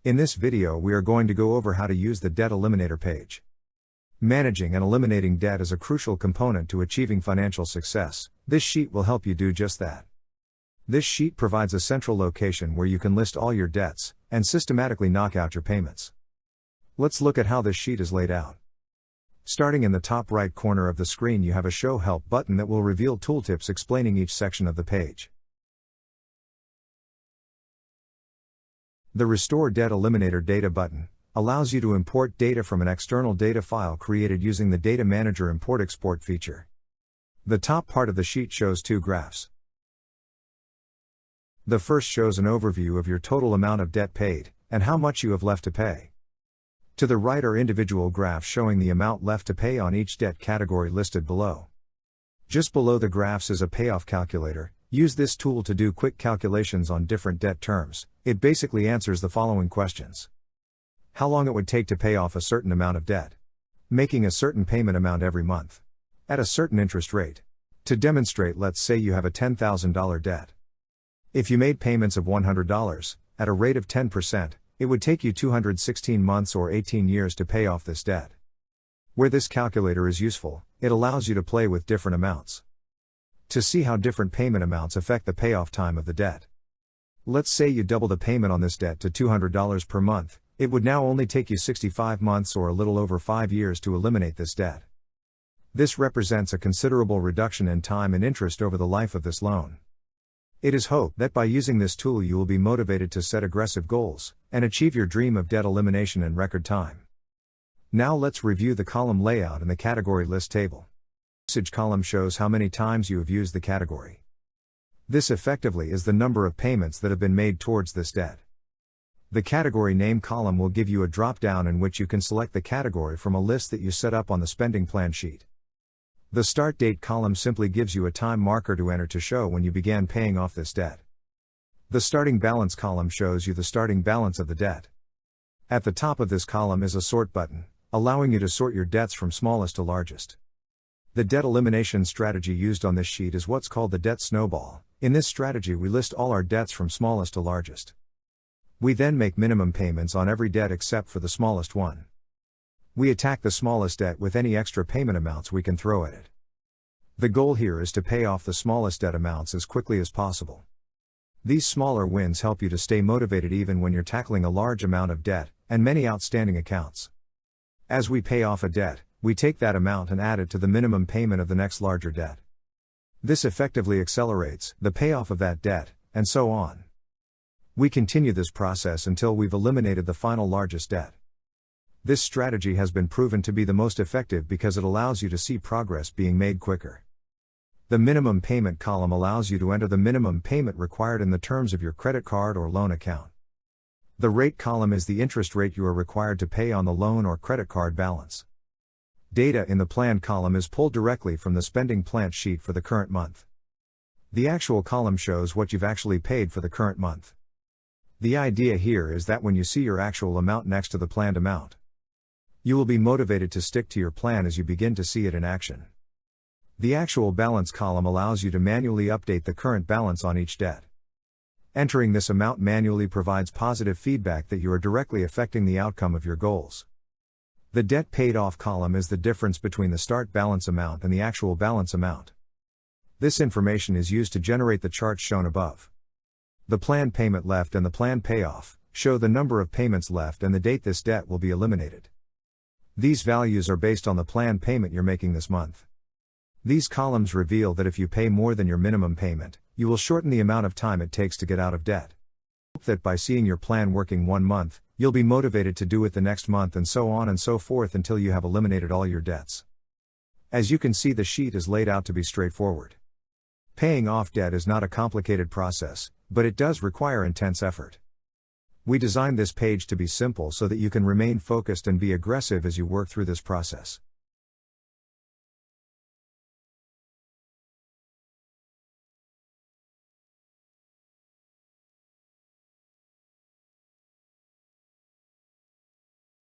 In this video we are going to go over how to use the Debt Eliminator page. Managing and eliminating debt is a crucial component to achieving financial success. This sheet will help you do just that. This sheet provides a central location where you can list all your debts, and systematically knock out your payments. Let's look at how this sheet is laid out. Starting in the top right corner of the screen you have a Show Help button that will reveal tooltips explaining each section of the page. The Restore Debt Eliminator Data button allows you to import data from an external data file created using the Data Manager Import-Export feature. The top part of the sheet shows two graphs. The first shows an overview of your total amount of debt paid, and how much you have left to pay. To the right are individual graphs showing the amount left to pay on each debt category listed below. Just below the graphs is a Payoff Calculator. Use this tool to do quick calculations on different debt terms. It basically answers the following questions. How long it would take to pay off a certain amount of debt. Making a certain payment amount every month. At a certain interest rate. To demonstrate, let's say you have a $10,000 debt. If you made payments of $100, at a rate of 10%, it would take you 216 months or 18 years to pay off this debt. Where this calculator is useful, it allows you to play with different amounts. To see how different payment amounts affect the payoff time of the debt. Let's say you double the payment on this debt to $200 per month, it would now only take you 65 months or a little over 5 years to eliminate this debt. This represents a considerable reduction in time and interest over the life of this loan. It is hoped that by using this tool you will be motivated to set aggressive goals, and achieve your dream of debt elimination in record time. Now let's review the column layout in the category list table. Usage column shows how many times you have used the category. This effectively is the number of payments that have been made towards this debt. The category name column will give you a drop-down in which you can select the category from a list that you set up on the spending plan sheet. The start date column simply gives you a time marker to enter to show when you began paying off this debt. The starting balance column shows you the starting balance of the debt. At the top of this column is a sort button, allowing you to sort your debts from smallest to largest. The debt elimination strategy used on this sheet is what's called the Debt Snowball. In this strategy we list all our debts from smallest to largest. We then make minimum payments on every debt except for the smallest one. We attack the smallest debt with any extra payment amounts we can throw at it. The goal here is to pay off the smallest debt amounts as quickly as possible. These smaller wins help you to stay motivated even when you're tackling a large amount of debt and many outstanding accounts. As we pay off a debt, we take that amount and add it to the minimum payment of the next larger debt. This effectively accelerates the payoff of that debt, and so on. We continue this process until we've eliminated the final largest debt. This strategy has been proven to be the most effective because it allows you to see progress being made quicker. The minimum payment column allows you to enter the minimum payment required in the terms of your credit card or loan account. The rate column is the interest rate you are required to pay on the loan or credit card balance. Data in the plan column is pulled directly from the spending plan sheet for the current month. The actual column shows what you've actually paid for the current month. The idea here is that when you see your actual amount next to the planned amount, you will be motivated to stick to your plan as you begin to see it in action. The actual balance column allows you to manually update the current balance on each debt. Entering this amount manually provides positive feedback that you are directly affecting the outcome of your goals. The debt paid off column is the difference between the start balance amount and the actual balance amount. This information is used to generate the charts shown above. The planned payment left and the planned payoff show the number of payments left and the date this debt will be eliminated. These values are based on the planned payment you're making this month. These columns reveal that if you pay more than your minimum payment, you will shorten the amount of time it takes to get out of debt. Hope that by seeing your plan working one month, you'll be motivated to do it the next month and so on and so forth until you have eliminated all your debts. As you can see, the sheet is laid out to be straightforward. Paying off debt is not a complicated process, but it does require intense effort. We designed this page to be simple so that you can remain focused and be aggressive as you work through this process.